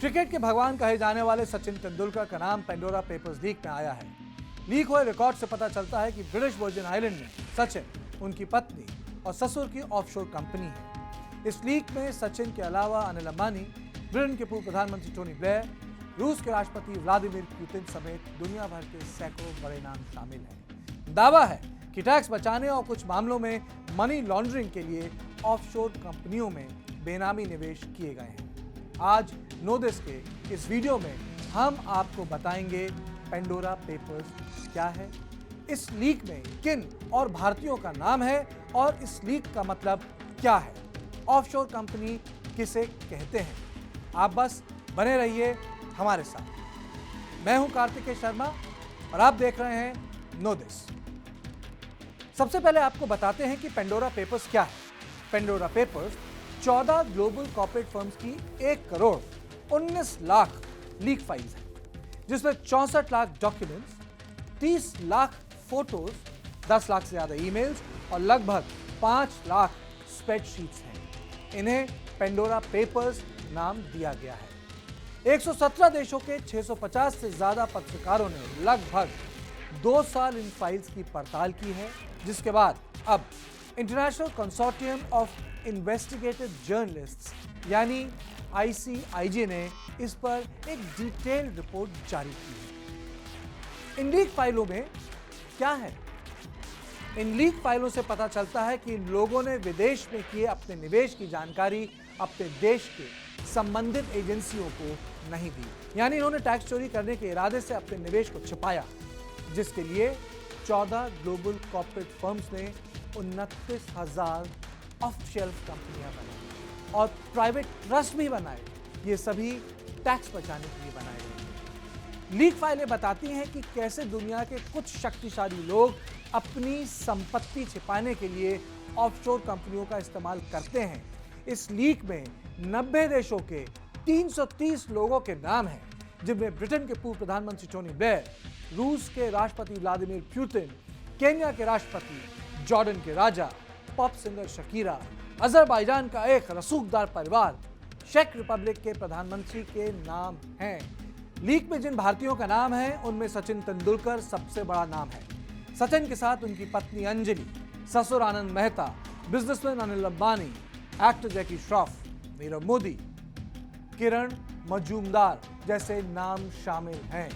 Cricket के भगवान कहे जाने वाले सचिन तेंदुलकर का नाम पेंडोरा पेपर्स लीक में आया है। लीक हुए रिकॉर्ड से पता चलता है कि ब्रिटिश वर्जिन आइलैंड में सचिन, उनकी पत्नी और ससुर की ऑफशोर कंपनी है। इस लीक में सचिन के अलावा अनिल अंबानी, ब्रिटेन के पूर्व प्रधानमंत्री टोनी ब्लेयर, रूस के राष्ट्रपति व्लादिमीर पुतिन समेत दुनिया भर के सैकड़ों बड़े नाम शामिल हैं। दावा है कि टैक्स बचाने और कुछ मामलों में मनी लॉन्ड्रिंग के लिए ऑफशोर कंपनियों में बेनामी निवेश किए गए हैं। आज नो दिस के इस वीडियो में हम आपको बताएंगे पेंडोरा पेपर्स क्या है, इस लीक में किन और भारतीयों का नाम है और इस लीक का मतलब क्या है, ऑफशोर कंपनी किसे कहते हैं। आप बस बने रहिए हमारे साथ। मैं हूं कार्तिकेय शर्मा और आप देख रहे हैं नो दिस। सबसे पहले आपको बताते हैं कि पेंडोरा पेपर्स क्या है। Pandora papers 14 global corporate firms की 1 करोड़ 19 लाख लीक फाइल्स हैं, जिसमें 64 लाख डॉक्यूमेंट्स, 30 लाख फोटोज, 10 लाख से ज्यादा ईमेल्स और लगभग 5 लाख स्प्रेडशीट्स हैं। इन्हें पेंडोरा पेपर्स नाम दिया गया है। 117 देशों के 650 से ज्यादा पत्रकारों ने लगभग 2 साल इन फाइल्स की पड़ताल की है, जिसके बाद अब international consortium of investigative journalists यानी ICIJ ने इस पर एक डिटेल्ड रिपोर्ट जारी की है। इन लीक फाइलों में क्या है? इन लीक फाइलों से पता चलता है कि इन लोगों ने विदेश में किए अपने निवेश की जानकारी अपने देश के संबंधित एजेंसियों को नहीं दी, यानी इन्होंने टैक्स चोरी करने के इरादे से अपने निवेश को छिपाया, जिसके लिए 14 ग्लोबल कॉर्पोरेट फर्म्स ने 29,000 ऑफ शेल्फ कंपनियां बनाई और प्राइवेट ट्रस्ट भी बनाए। ये सभी टैक्स बचाने के लिए बनाए गए। लीक फाइलें बताती हैं कि कैसे दुनिया के कुछ शक्तिशाली लोग अपनी संपत्ति छिपाने के लिए ऑफशोर कंपनियों का इस्तेमाल करते हैं। इस लीक में 90 देशों के 330 लोगों के नाम हैं, जिनमें ब्रिटेन के पूर्व प्रधानमंत्री टोनी ब्लेयर, रूस के राष्ट्रपति व्लादिमीर पुतिन, केन्या के राष्ट्रपति, जॉर्डन के राजा, पॉप सिंगर शकीरा, अजरबैजान का एक रसूखदार परिवार, चेक रिपब्लिक के प्रधानमंत्री के नाम हैं। लीक में जिन भारतीयों का नाम है उनमें सचिन तेंदुलकर सबसे बड़ा नाम है। सचिन के साथ उनकी पत्नी अंजलि, ससुर आनंद मेहता, बिजनेसमैन अनिल अंबानी, एक्टर जैकी श्रॉफ, नीरव मोदी, किरण मजूमदार जैसे नाम शामिल हैं।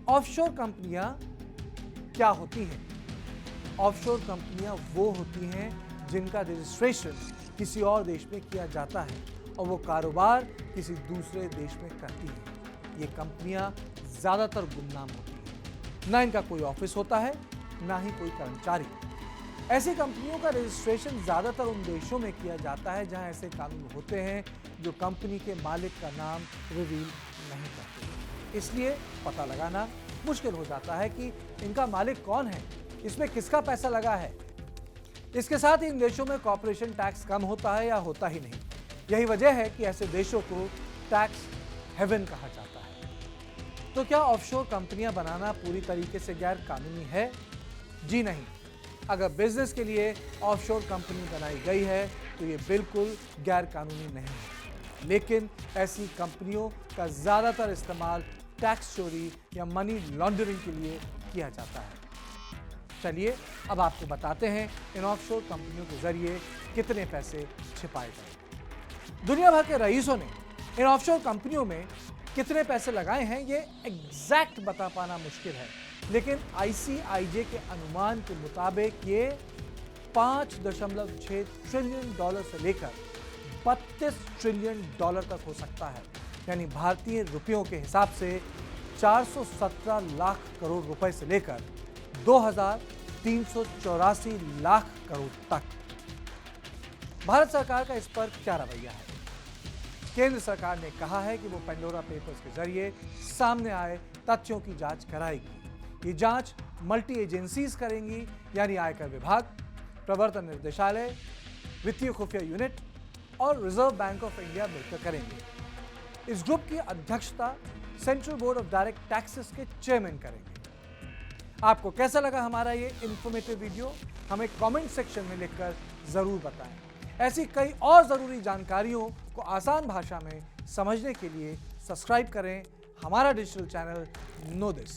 ऑफशोर कंपनियां क्या होती हैं? ऑफशोर कंपनियां वो होती हैं जिनका रजिस्ट्रेशन किसी और देश में किया जाता है और वो कारोबार किसी दूसरे देश में करती हैं। ये कंपनियां ज्यादातर गुमनाम होती हैं, ना इनका कोई ऑफिस होता है, ना ही कोई कर्मचारी। ऐसी कंपनियों का रजिस्ट्रेशन ज्यादातर उन देशों में किया जाता है जहां ऐसे कानून होते हैं जो कंपनी के मालिक का नाम रिवील नहीं करते। इसलिए पता लगाना मुश्किल हो जाता है कि इनका मालिक कौन है, इसमें किसका पैसा लगा है। इसके साथ ही इन देशों में कॉर्पोरेशन टैक्स कम होता है या होता ही नहीं। यही वजह है कि ऐसे देशों को टैक्स हेवन कहा जाता है। तो क्या ऑफशोर कंपनियां बनाना पूरी तरीके से गैर कानूनी है? जी नहीं। अगर बिजनेस के लिए ऑफशोर कंपनी बनाई गई है तो ये बिल्कुल गैर कानूनी नहीं है, लेकिन ऐसी कंपनियों का ज्यादातर इस्तेमाल टैक्स चोरी या मनी लॉन्ड्रिंग के लिए किया जाता है। चलिए अब आपको बताते हैं इन ऑफशोर कंपनियों के जरिए कितने पैसे छिपाए गए। दुनिया भर के रईसों ने इन ऑफशोर कंपनियों में कितने पैसे लगाए हैं ये एग्जैक्ट बता पाना मुश्किल है, लेकिन ICIJ के अनुमान के मुताबिक ये $5.6 ट्रिलियन से लेकर $32 ट्रिलियन तक हो सकता है, यानी भारतीय रुपयों के हिसाब से 417 लाख करोड़ रुपए से लेकर 2,384 लाख करोड़ तक। भारत सरकार का इस पर क्या रवैया है? केंद्र सरकार ने कहा है कि वो पेंडोरा पेपर्स के जरिए सामने आए तथ्यों की जांच कराएगी। ये जांच मल्टी एजेंसीज करेंगी, यानी आयकर विभाग, प्रवर्तन निर्देशालय, वित्तीय खुफिया यूनिट और रिजर्व बैंक ऑफ इंडिया मिलकर करेंगे। इस ग्रुप की अध्यक्षता central board of direct taxes के चेयरमैन करेंगे। आपको कैसा लगा हमारा ये इंफॉर्मेटिव वीडियो? हमें कमेंट सेक्शन में लिखकर जरूर बताएं। ऐसी कई और जरूरी जानकारियों को आसान भाषा में समझने के लिए सब्सक्राइब करें हमारा डिजिटल चैनल नो दिस।